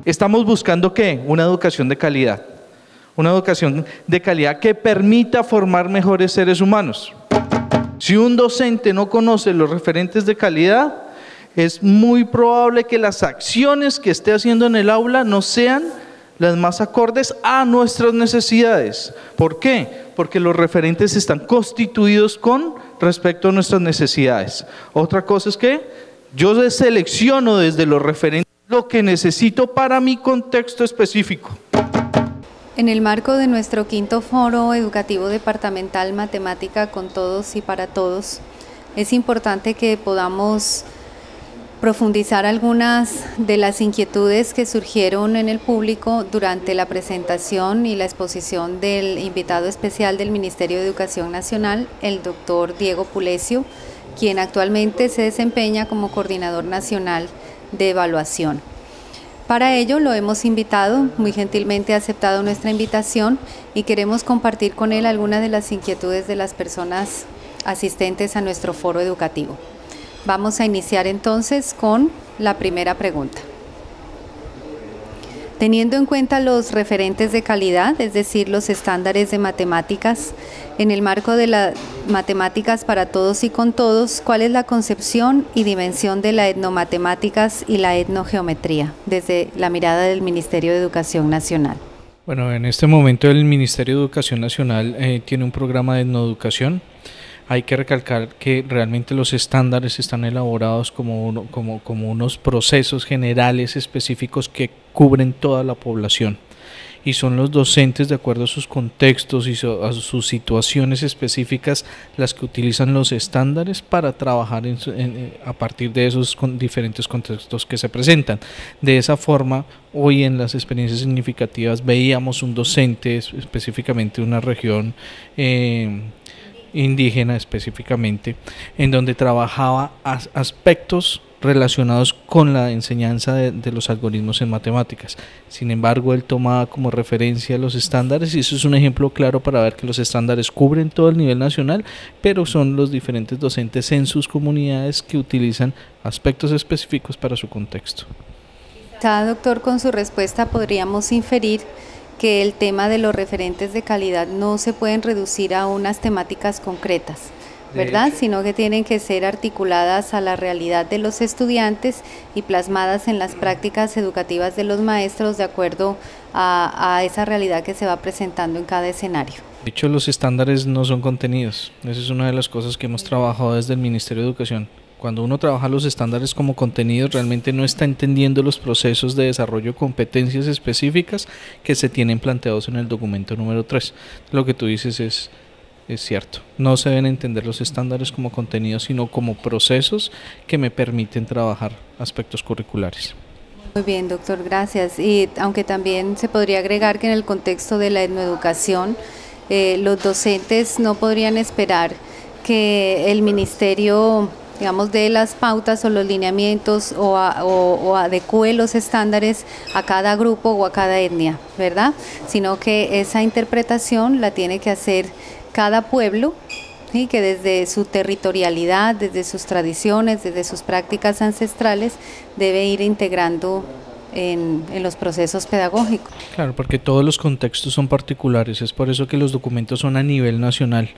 Estamos buscando ¿qué? Una educación de calidad. Una educación de calidad que permita formar mejores seres humanos. Si un docente no conoce los referentes de calidad, es muy probable que las acciones que esté haciendo en el aula no sean las más acordes a nuestras necesidades. ¿Por qué? Porque los referentes están constituidos con respecto a nuestras necesidades. Otra cosa es que yo selecciono desde los referentes lo que necesito para mi contexto específico. En el marco de nuestro quinto foro educativo departamental Matemática con todos y para todos, es importante que podamos profundizar algunas de las inquietudes que surgieron en el público durante la presentación y la exposición del invitado especial del Ministerio de Educación Nacional, el doctor Diego Pulecio, quien actualmente se desempeña como coordinador nacional de evaluación. Para ello lo hemos invitado, muy gentilmente ha aceptado nuestra invitación y queremos compartir con él algunas de las inquietudes de las personas asistentes a nuestro foro educativo. Vamos a iniciar entonces con la primera pregunta. Teniendo en cuenta los referentes de calidad, es decir, los estándares de matemáticas, en el marco de las matemáticas para todos y con todos, ¿cuál es la concepción y dimensión de la etnomatemáticas y la etnogeometría desde la mirada del Ministerio de Educación Nacional? Bueno, en este momento el Ministerio de Educación Nacional tiene un programa de etnoeducación. Hay que recalcar que realmente los estándares están elaborados como unos procesos generales específicos que cubren toda la población y son los docentes de acuerdo a sus contextos y a sus situaciones específicas las que utilizan los estándares para trabajar a partir de esos diferentes contextos que se presentan. De esa forma, hoy en las experiencias significativas veíamos un docente específicamente de una región indígena específicamente, en donde trabajaba aspectos relacionados con la enseñanza de los algoritmos en matemáticas. Sin embargo, él tomaba como referencia los estándares y eso es un ejemplo claro para ver que los estándares cubren todo el nivel nacional, pero son los diferentes docentes en sus comunidades que utilizan aspectos específicos para su contexto. Doctor, con su respuesta podríamos inferir que el tema de los referentes de calidad no se pueden reducir a unas temáticas concretas, ¿verdad? Sino que tienen que ser articuladas a la realidad de los estudiantes y plasmadas en las prácticas educativas de los maestros de acuerdo a esa realidad que se va presentando en cada escenario. De hecho, los estándares no son contenidos. Esa es una de las cosas que hemos trabajado desde el Ministerio de Educación. Cuando uno trabaja los estándares como contenidos, realmente no está entendiendo los procesos de desarrollo de competencias específicas que se tienen planteados en el documento número 3. Lo que tú dices es cierto. No se deben entender los estándares como contenidos, sino como procesos que me permiten trabajar aspectos curriculares. Muy bien, doctor, gracias. Y aunque también se podría agregar que en el contexto de la etnoeducación, los docentes no podrían esperar que el ministerio, digamos, de las pautas o los lineamientos o adecue los estándares a cada grupo o a cada etnia, ¿verdad? Sino que esa interpretación la tiene que hacer cada pueblo, ¿sí? Que desde su territorialidad, desde sus tradiciones, desde sus prácticas ancestrales, debe ir integrando en los procesos pedagógicos. Claro, porque todos los contextos son particulares, es por eso que los documentos son a nivel nacional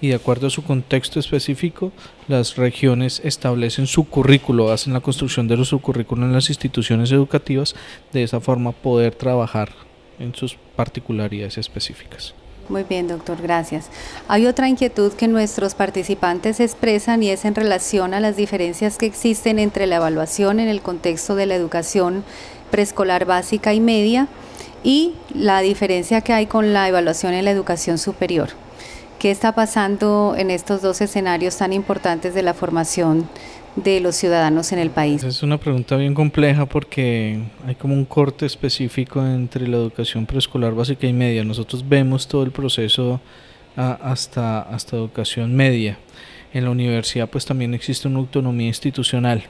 y de acuerdo a su contexto específico, las regiones establecen su currículo, hacen la construcción de su currículo en las instituciones educativas, de esa forma poder trabajar en sus particularidades específicas. Muy bien, doctor, gracias. Hay otra inquietud que nuestros participantes expresan y es en relación a las diferencias que existen entre la evaluación en el contexto de la educación preescolar básica y media y la diferencia que hay con la evaluación en la educación superior. ¿Qué está pasando en estos dos escenarios tan importantes de la formación de los ciudadanos en el país? Es una pregunta bien compleja porque hay como un corte específico entre la educación preescolar básica y media. Nosotros vemos todo el proceso hasta educación media. En la universidad pues también existe una autonomía institucional.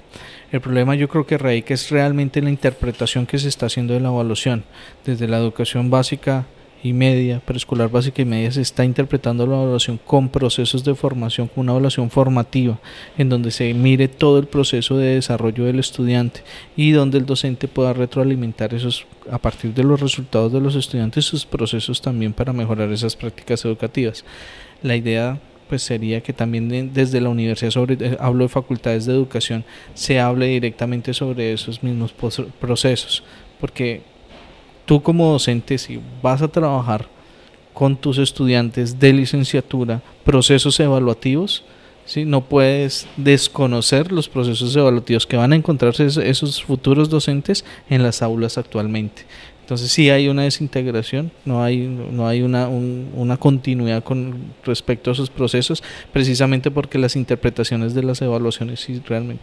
El problema yo creo que radica es realmente en la interpretación que se está haciendo de la evaluación desde la educación básica y media, preescolar básica y media, se está interpretando la evaluación con procesos de formación, con una evaluación formativa, en donde se mire todo el proceso de desarrollo del estudiante y donde el docente pueda retroalimentar esos, a partir de los resultados de los estudiantes, sus procesos también para mejorar esas prácticas educativas. La idea pues sería que también desde la universidad, hablo de facultades de educación, se hable directamente sobre esos mismos procesos, porque tú como docente, si vas a trabajar con tus estudiantes de licenciatura procesos evaluativos, ¿sí? No puedes desconocer los procesos evaluativos que van a encontrarse esos futuros docentes en las aulas actualmente. Entonces sí hay una desintegración, no hay una continuidad con respecto a esos procesos, precisamente porque las interpretaciones de las evaluaciones sí realmente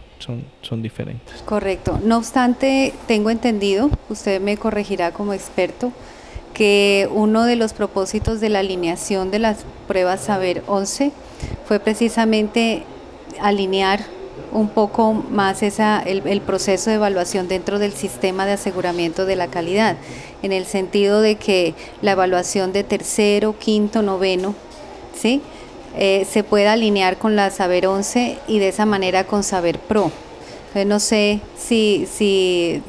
son diferentes. Correcto. No obstante, tengo entendido, usted me corregirá como experto, que uno de los propósitos de la alineación de las pruebas Saber 11 fue precisamente alinear un poco más el proceso de evaluación dentro del sistema de aseguramiento de la calidad, en el sentido de que la evaluación de tercero, quinto, noveno, ¿sí? Se pueda alinear con la Saber 11 y de esa manera con Saber Pro. Entonces no sé si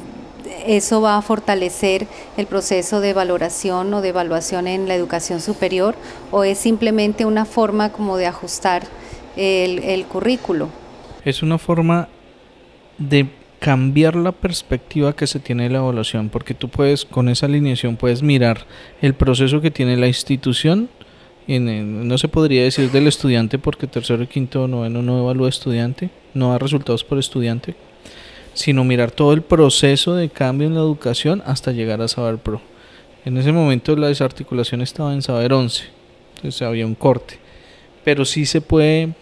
eso va a fortalecer el proceso de valoración o de evaluación en la educación superior, o es simplemente una forma como de ajustar el currículo. Es una forma de cambiar la perspectiva que se tiene de la evaluación, porque tú puedes, con esa alineación, puedes mirar el proceso que tiene la institución, no se podría decir del estudiante, porque tercero, quinto, noveno no evalúa estudiante, no da resultados por estudiante, sino mirar todo el proceso de cambio en la educación hasta llegar a Saber Pro. En ese momento la desarticulación estaba en Saber 11, entonces había un corte, pero sí se puede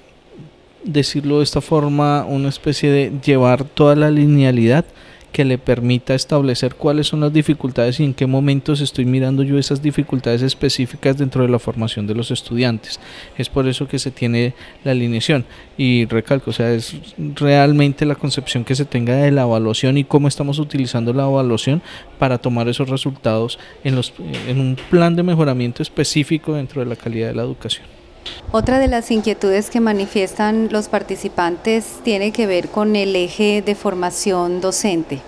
decirlo de esta forma, una especie de llevar toda la linealidad que le permita establecer cuáles son las dificultades y en qué momentos estoy mirando yo esas dificultades específicas dentro de la formación de los estudiantes. Es por eso que se tiene la alineación, y recalco, o sea, es realmente la concepción que se tenga de la evaluación y cómo estamos utilizando la evaluación para tomar esos resultados en un plan de mejoramiento específico dentro de la calidad de la educación. Otra de las inquietudes que manifiestan los participantes tiene que ver con el eje de formación docente.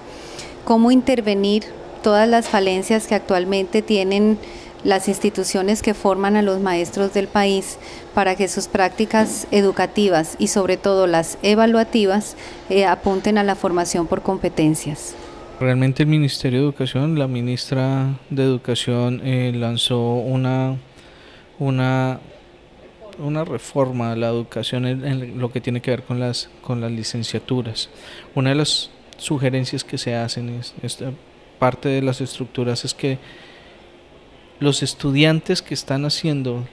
¿Cómo intervenir todas las falencias que actualmente tienen las instituciones que forman a los maestros del país para que sus prácticas educativas y sobre todo las evaluativas apunten a la formación por competencias? Realmente el Ministerio de Educación, la ministra de Educación lanzó una reforma a la educación en lo que tiene que ver con las licenciaturas. Una de las sugerencias que se hacen parte de las estructuras es que los estudiantes que están haciendo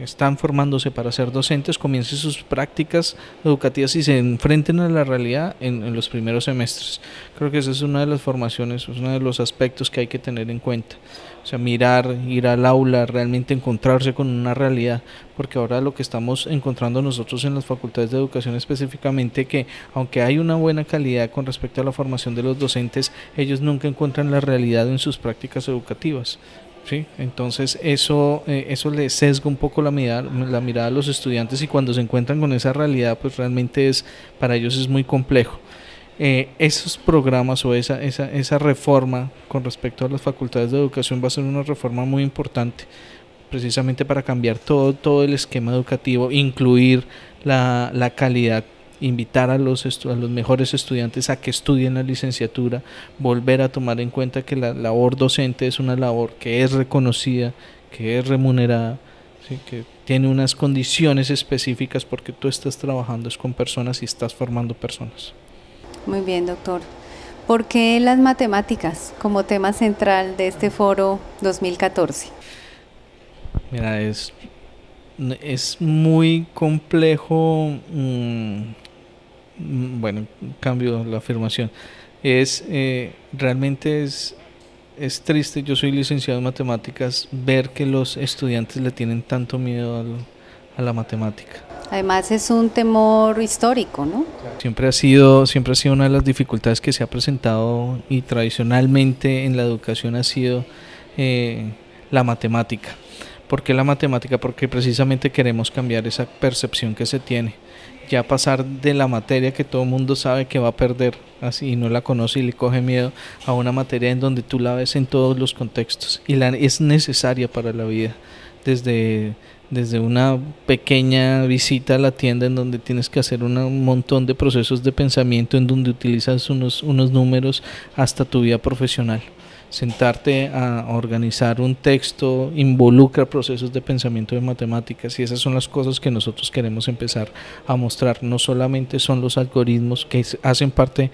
están formándose para ser docentes, comiencen sus prácticas educativas y se enfrenten a la realidad en los primeros semestres. Creo que esa es una de las formaciones, es uno de los aspectos que hay que tener en cuenta. O sea, mirar, ir al aula, realmente encontrarse con una realidad, porque ahora lo que estamos encontrando nosotros en las facultades de educación específicamente, que aunque hay una buena calidad con respecto a la formación de los docentes, ellos nunca encuentran la realidad en sus prácticas educativas. ¿Sí? Entonces eso le sesga un poco la mirada a los estudiantes, y cuando se encuentran con esa realidad, pues realmente para ellos es muy complejo. Esos programas o esa reforma con respecto a las facultades de educación va a ser una reforma muy importante, precisamente para cambiar todo el esquema educativo, incluir la calidad, invitar a los mejores estudiantes a que estudien la licenciatura, volver a tomar en cuenta que la labor docente es una labor que es reconocida, que es remunerada, ¿sí? Que tiene unas condiciones específicas, porque tú estás trabajando con personas y estás formando personas. Muy bien, doctor. ¿Por qué las matemáticas como tema central de este foro 2014? Mira, es muy complejo. Bueno, cambio la afirmación. Realmente es triste. Yo soy licenciado en matemáticas, ver que los estudiantes le tienen tanto miedo a la matemática. Además es un temor histórico, ¿no? Siempre ha sido una de las dificultades que se ha presentado, y tradicionalmente en la educación ha sido la matemática. ¿Por qué la matemática? Porque precisamente queremos cambiar esa percepción que se tiene. Ya pasar de la materia que todo el mundo sabe que va a perder así y no la conoce y le coge miedo, a una materia en donde tú la ves en todos los contextos y es necesaria para la vida, desde una pequeña visita a la tienda en donde tienes que hacer un montón de procesos de pensamiento en donde utilizas unos números, hasta tu vida profesional. Sentarte a organizar un texto involucra procesos de pensamiento de matemáticas, y esas son las cosas que nosotros queremos empezar a mostrar. No solamente son los algoritmos que hacen parte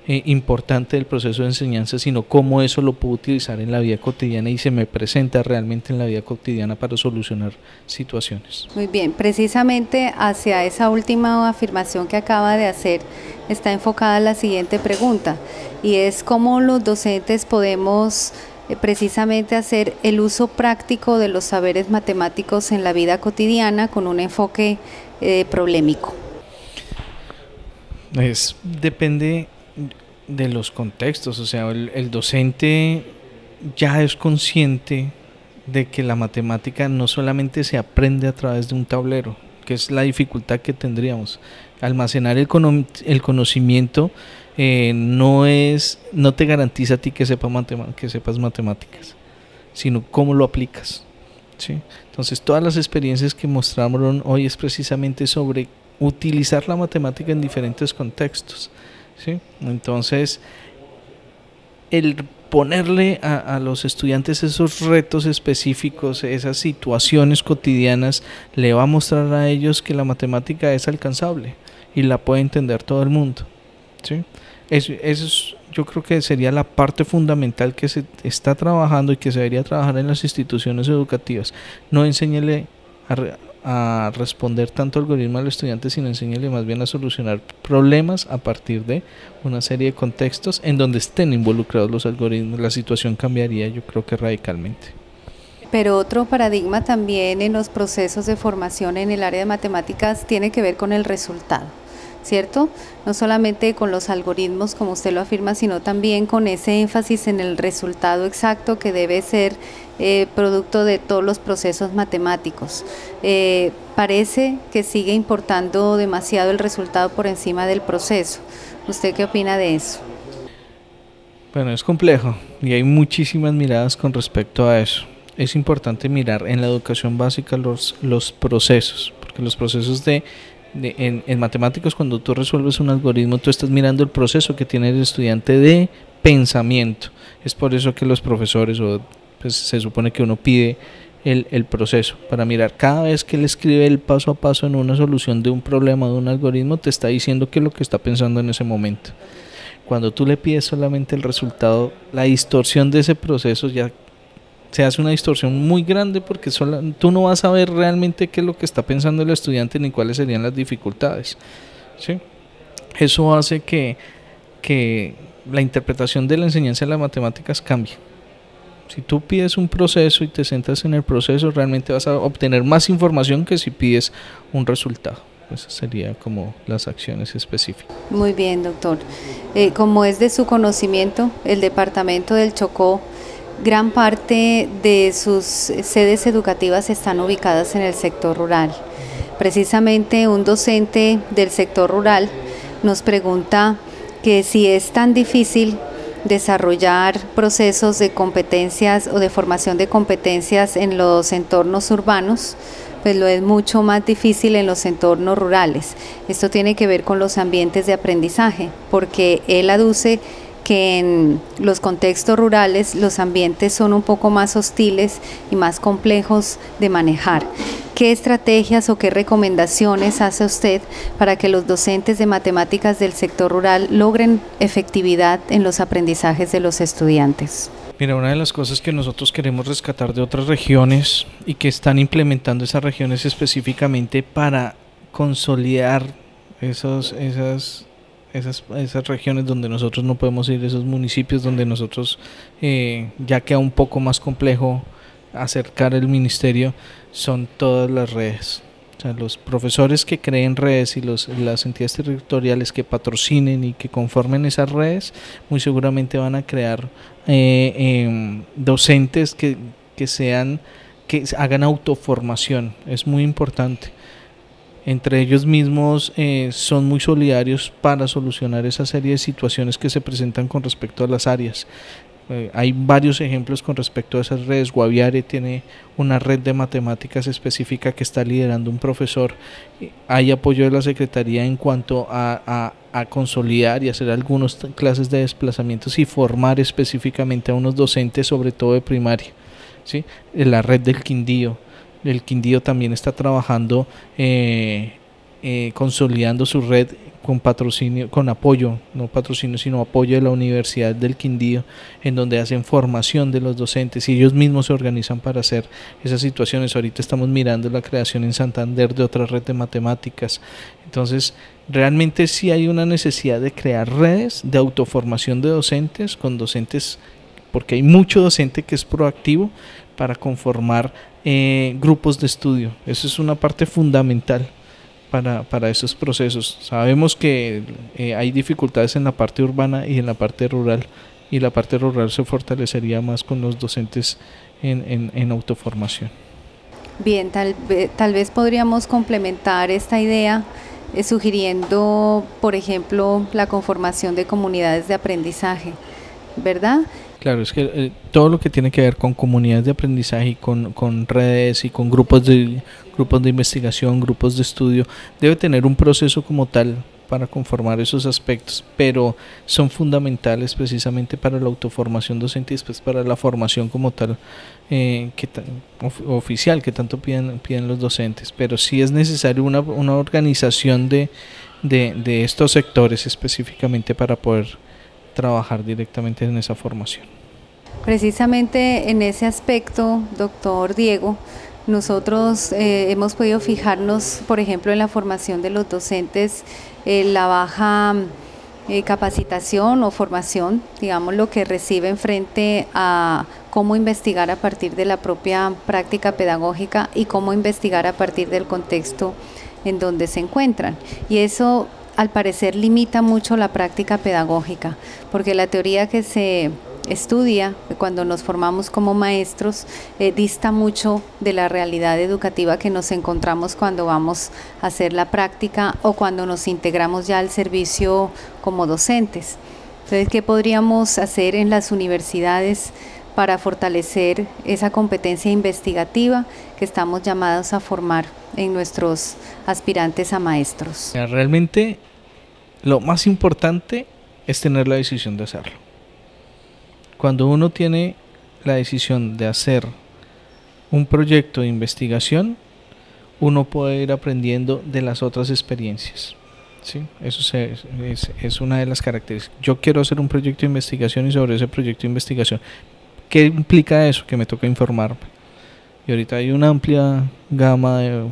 importante del proceso de enseñanza, sino cómo eso lo puedo utilizar en la vida cotidiana y se me presenta realmente en la vida cotidiana para solucionar situaciones. Muy bien, precisamente hacia esa última afirmación que acaba de hacer está enfocada la siguiente pregunta, y es cómo los docentes podemos precisamente hacer el uso práctico de los saberes matemáticos en la vida cotidiana con un enfoque problemático. Depende de los contextos, o sea, el docente ya es consciente de que la matemática no solamente se aprende a través de un tablero, que es la dificultad que tendríamos. Almacenar el conocimiento no te garantiza a ti que sepas matemáticas, sino cómo lo aplicas, ¿sí? Entonces todas las experiencias que mostraron hoy es precisamente sobre utilizar la matemática en diferentes contextos, ¿sí? Entonces el ponerle a los estudiantes esos retos específicos, esas situaciones cotidianas, le va a mostrar a ellos que la matemática es alcanzable y la puede entender todo el mundo, ¿sí? Yo creo que sería la parte fundamental que se está trabajando y que se debería trabajar en las instituciones educativas. No enséñele a responder tanto algoritmo al estudiante, sino enséñele más bien a solucionar problemas a partir de una serie de contextos en donde estén involucrados los algoritmos. La situación cambiaría, yo creo que radicalmente. Pero otro paradigma también en los procesos de formación en el área de matemáticas tiene que ver con el resultado, ¿cierto? No solamente con los algoritmos, como usted lo afirma, sino también con ese énfasis en el resultado exacto que debe ser producto de todos los procesos matemáticos. Parece que sigue importando demasiado el resultado por encima del proceso. ¿Usted qué opina de eso? Bueno, es complejo y hay muchísimas miradas con respecto a eso. Es importante mirar en la educación básica los procesos, porque los procesos en matemáticas, cuando tú resuelves un algoritmo, tú estás mirando el proceso que tiene el estudiante de pensamiento. Es por eso que los profesores, pues se supone que uno pide el proceso, para mirar cada vez que él escribe el paso a paso en una solución de un problema, de un algoritmo, te está diciendo qué es lo que está pensando en ese momento. Cuando tú le pides solamente el resultado, la distorsión de ese proceso ya se hace una distorsión muy grande, porque tú no vas a ver realmente qué es lo que está pensando el estudiante ni cuáles serían las dificultades, ¿sí? Eso hace que la interpretación de la enseñanza de las matemáticas cambie. Si tú pides un proceso y te centras en el proceso, realmente vas a obtener más información que si pides un resultado. Esas serían como las acciones específicas. Muy bien, doctor. Como es de su conocimiento, el departamento del Chocó, gran parte de sus sedes educativas están ubicadas en el sector rural. Precisamente un docente del sector rural nos pregunta que si es tan difícil desarrollar procesos de competencias o de formación de competencias en los entornos urbanos, pues lo es mucho más difícil en los entornos rurales. Esto tiene que ver con los ambientes de aprendizaje, porque él aduce que en los contextos rurales los ambientes son un poco más hostiles y más complejos de manejar. ¿Qué estrategias o qué recomendaciones hace usted para que los docentes de matemáticas del sector rural logren efectividad en los aprendizajes de los estudiantes? Mira, una de las cosas que nosotros queremos rescatar de otras regiones y que están implementando esas regiones específicamente para consolidar esas regiones donde nosotros no podemos ir, esos municipios donde nosotros ya queda un poco más complejo acercar el ministerio, son todas las redes. O sea, los profesores que creen redes y las entidades territoriales que patrocinen y que conformen esas redes, muy seguramente van a crear docentes que hagan autoformación, es muy importante. Entre ellos mismos son muy solidarios para solucionar esa serie de situaciones que se presentan con respecto a las áreas. Hay varios ejemplos con respecto a esas redes. Guaviare tiene una red de matemáticas específica que está liderando un profesor. Hay apoyo de la Secretaría en cuanto a consolidar y hacer algunas clases de desplazamientos y formar específicamente a unos docentes, sobre todo de primaria, ¿sí? La red del Quindío. El Quindío también está trabajando, consolidando su red con patrocinio, con apoyo, no patrocinio, sino apoyo de la Universidad del Quindío, en donde hacen formación de los docentes y ellos mismos se organizan para hacer esas situaciones. Ahorita estamos mirando la creación en Santander de otra red de matemáticas. Entonces, realmente sí hay una necesidad de crear redes de autoformación de docentes, con docentes, porque hay mucho docente que es proactivo para conformar grupos de estudio. Eso es una parte fundamental para esos procesos. Sabemos que hay dificultades en la parte urbana y en la parte rural, y la parte rural se fortalecería más con los docentes en autoformación. Bien, tal vez podríamos complementar esta idea sugiriendo, por ejemplo, la conformación de comunidades de aprendizaje, ¿verdad? Claro, es que todo lo que tiene que ver con comunidades de aprendizaje y con redes y con grupos de investigación, grupos de estudio, debe tener un proceso como tal para conformar esos aspectos, pero son fundamentales precisamente para la autoformación docente y después para la formación como tal oficial que tanto piden los docentes. Pero sí es necesario una organización de estos sectores específicamente para poder trabajar directamente en esa formación. Precisamente en ese aspecto, doctor Diego, nosotros hemos podido fijarnos, por ejemplo, en la formación de los docentes, la baja capacitación o formación, digamos, lo que reciben frente a cómo investigar a partir de la propia práctica pedagógica y cómo investigar a partir del contexto en donde se encuentran. Y eso, al parecer, limita mucho la práctica pedagógica, porque la teoría que se estudia cuando nos formamos como maestros dista mucho de la realidad educativa que nos encontramos cuando vamos a hacer la práctica o cuando nos integramos ya al servicio como docentes. Entonces, ¿qué podríamos hacer en las universidades para fortalecer esa competencia investigativa que estamos llamados a formar en nuestros aspirantes a maestros? Realmente lo más importante es tener la decisión de hacerlo. Cuando uno tiene la decisión de hacer un proyecto de investigación, uno puede ir aprendiendo de las otras experiencias, ¿sí? Eso es una de las características. Yo quiero hacer un proyecto de investigación y sobre ese proyecto de investigación, ¿qué implica eso? Que me toca informarme. Y ahorita hay una amplia gama de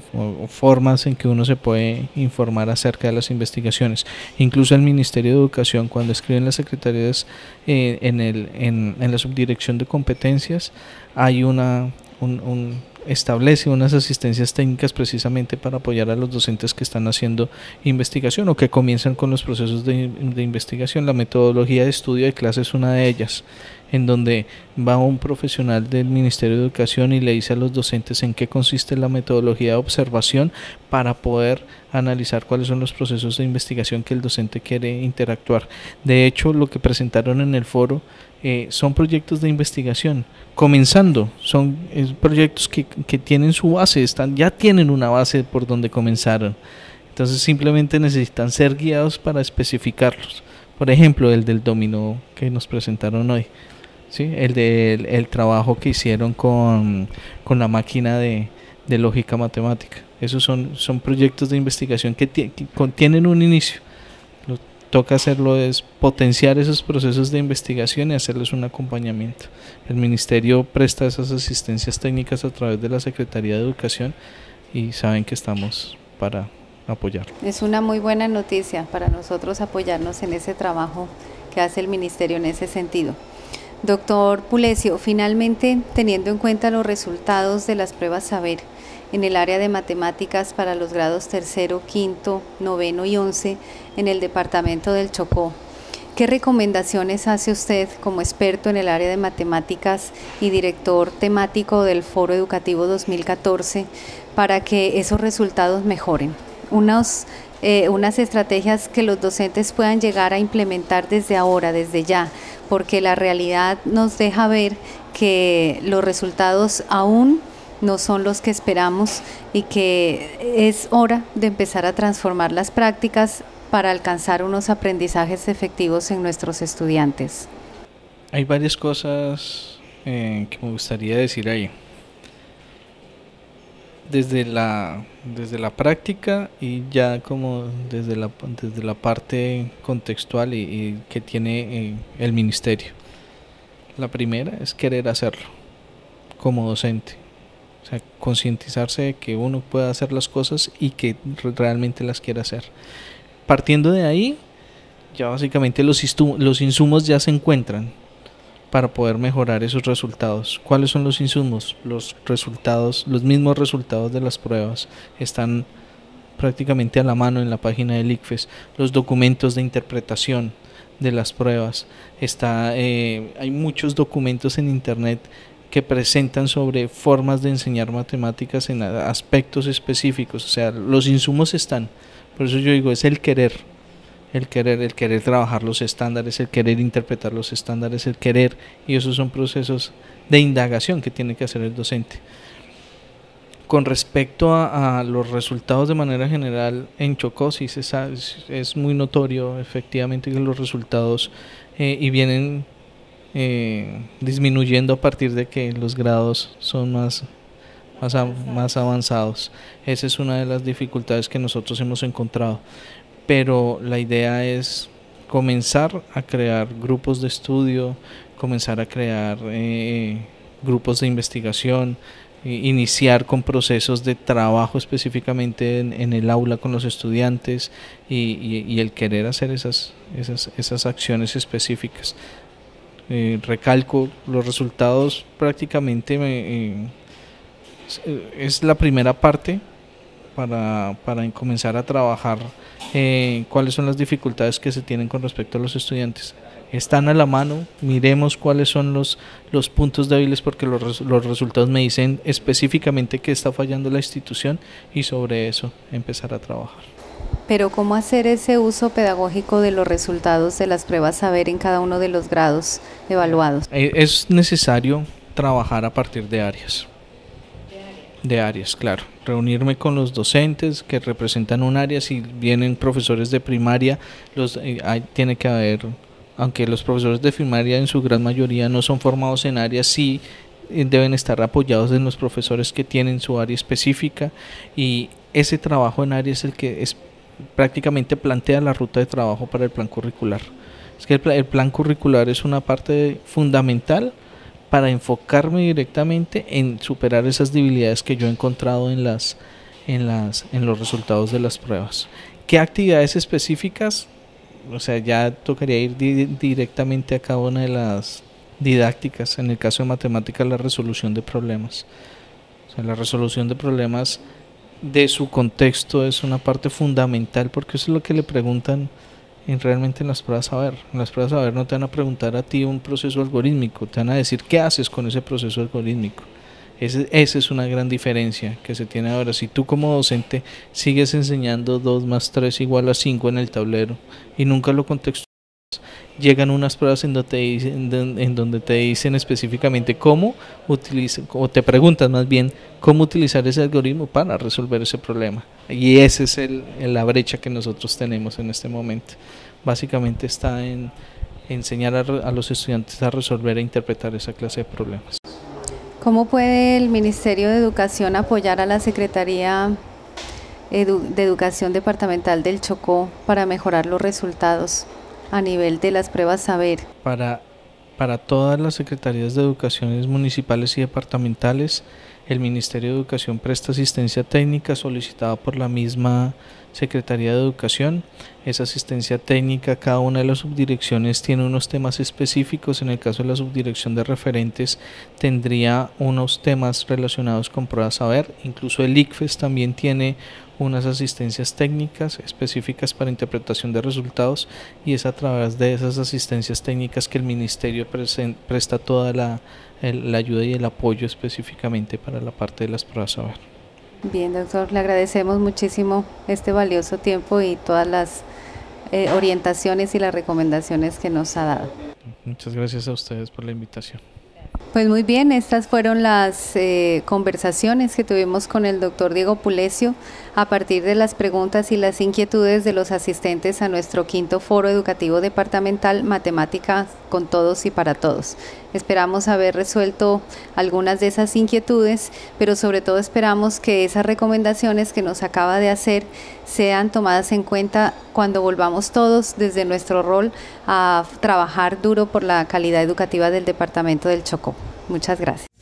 formas en que uno se puede informar acerca de las investigaciones. Incluso el Ministerio de Educación, cuando escriben las secretarías en la subdirección de competencias, hay establece unas asistencias técnicas precisamente para apoyar a los docentes que están haciendo investigación o que comienzan con los procesos de investigación. La metodología de estudio de clase es una de ellas, en donde va un profesional del Ministerio de Educación y le dice a los docentes en qué consiste la metodología de observación para poder analizar cuáles son los procesos de investigación que el docente quiere interactuar. De hecho, lo que presentaron en el foro son proyectos de investigación, comenzando, son proyectos que tienen su base, ya tienen una base por donde comenzaron, entonces simplemente necesitan ser guiados para especificarlos. Por ejemplo, el del dominó que nos presentaron hoy, ¿sí? El trabajo que hicieron con la máquina de lógica matemática. Esos son proyectos de investigación que tienen un inicio. Lo toca hacerlo es potenciar esos procesos de investigación y hacerles un acompañamiento. El ministerio presta esas asistencias técnicas a través de la Secretaría de Educación y saben que estamos para apoyar. Es una muy buena noticia para nosotros apoyarnos en ese trabajo que hace el ministerio en ese sentido. Doctor Pulesio, finalmente, teniendo en cuenta los resultados de las pruebas Saber en el área de matemáticas para los grados 3º, 5º, 9º y 11 en el departamento del Chocó, ¿Qué recomendaciones hace usted como experto en el área de matemáticas y director temático del Foro Educativo 2014 para que esos resultados mejoren? Unas estrategias que los docentes puedan llegar a implementar desde ahora, desde ya, porque la realidad nos deja ver que los resultados aún no son los que esperamos y que es hora de empezar a transformar las prácticas para alcanzar unos aprendizajes efectivos en nuestros estudiantes. Hay varias cosas que me gustaría decir ahí. Desde la práctica y ya como desde la parte contextual y que tiene el ministerio. La primera es querer hacerlo como docente. O sea, concientizarse de que uno puede hacer las cosas y que realmente las quiere hacer. Partiendo de ahí, ya básicamente los insumos ya se encuentran para poder mejorar esos resultados. ¿Cuáles son los insumos? Los resultados, los mismos resultados de las pruebas están prácticamente a la mano en la página del ICFES. Los documentos de interpretación de las pruebas. Hay muchos documentos en internet que presentan sobre formas de enseñar matemáticas en aspectos específicos. O sea, los insumos están. Por eso yo digo, es el querer trabajar los estándares, el querer interpretar los estándares, el querer, y esos son procesos de indagación que tiene que hacer el docente. Con respecto a los resultados de manera general en Chocó, sí es muy notorio efectivamente que los resultados y vienen disminuyendo a partir de que los grados son más avanzados. Esa es una de las dificultades que nosotros hemos encontrado, pero la idea es comenzar a crear grupos de estudio, comenzar a crear grupos de investigación, iniciar con procesos de trabajo específicamente en el aula con los estudiantes y el querer hacer esas acciones específicas. Recalco, los resultados prácticamente es la primera parte para comenzar a trabajar cuáles son las dificultades que se tienen con respecto a los estudiantes. Están a la mano, miremos cuáles son los puntos débiles, porque los resultados me dicen específicamente qué está fallando la institución y sobre eso empezar a trabajar. Pero ¿cómo hacer ese uso pedagógico de los resultados de las pruebas saber en cada uno de los grados evaluados? Es necesario trabajar a partir de áreas. De áreas, claro. Reunirme con los docentes que representan un área. Si vienen profesores de primaria, tiene que haber, aunque los profesores de primaria en su gran mayoría no son formados en áreas, sí deben estar apoyados en los profesores que tienen su área específica, y ese trabajo en área es el que prácticamente plantea la ruta de trabajo para el plan curricular. Es que el plan curricular es una parte fundamental para enfocarme directamente en superar esas debilidades que yo he encontrado en los resultados de las pruebas. ¿Qué actividades específicas? O sea, ya tocaría ir directamente a cada una de las didácticas. En el caso de matemáticas, la resolución de problemas. O sea, la resolución de problemas de su contexto es una parte fundamental, porque eso es lo que le preguntan realmente en las pruebas saber. En las pruebas saber no te van a preguntar a ti un proceso algorítmico, te van a decir qué haces con ese proceso algorítmico. Esa es una gran diferencia que se tiene ahora. Si tú como docente sigues enseñando 2 más 3 igual a 5 en el tablero y nunca lo contextualizas, llegan unas pruebas en donde te dicen específicamente cómo utilizar, o te preguntan más bien cómo utilizar ese algoritmo para resolver ese problema. Y esa es la brecha que nosotros tenemos en este momento. Básicamente está en enseñar a los estudiantes a resolver e interpretar esa clase de problemas. ¿Cómo puede el Ministerio de Educación apoyar a la Secretaría de Educación Departamental del Chocó para mejorar los resultados a nivel de las pruebas saber? Para todas las secretarías de educaciones municipales y departamentales, el Ministerio de Educación presta asistencia técnica solicitada por la misma Secretaría de Educación, es asistencia técnica. Cada una de las subdirecciones tiene unos temas específicos. En el caso de la subdirección de referentes tendría unos temas relacionados con pruebas saber. Incluso el ICFES también tiene unas asistencias técnicas específicas para interpretación de resultados, y es a través de esas asistencias técnicas que el ministerio presta toda la ayuda y el apoyo específicamente para la parte de las pruebas saber. Bien, doctor, le agradecemos muchísimo este valioso tiempo y todas las orientaciones y las recomendaciones que nos ha dado. Muchas gracias a ustedes por la invitación. Pues muy bien, estas fueron las conversaciones que tuvimos con el doctor Diego Pulecio a partir de las preguntas y las inquietudes de los asistentes a nuestro quinto Foro Educativo Departamental Matemática con Todos y para Todos. Esperamos haber resuelto algunas de esas inquietudes, pero sobre todo esperamos que esas recomendaciones que nos acaba de hacer sean tomadas en cuenta cuando volvamos todos desde nuestro rol a trabajar duro por la calidad educativa del Departamento del Chocó. Muchas gracias.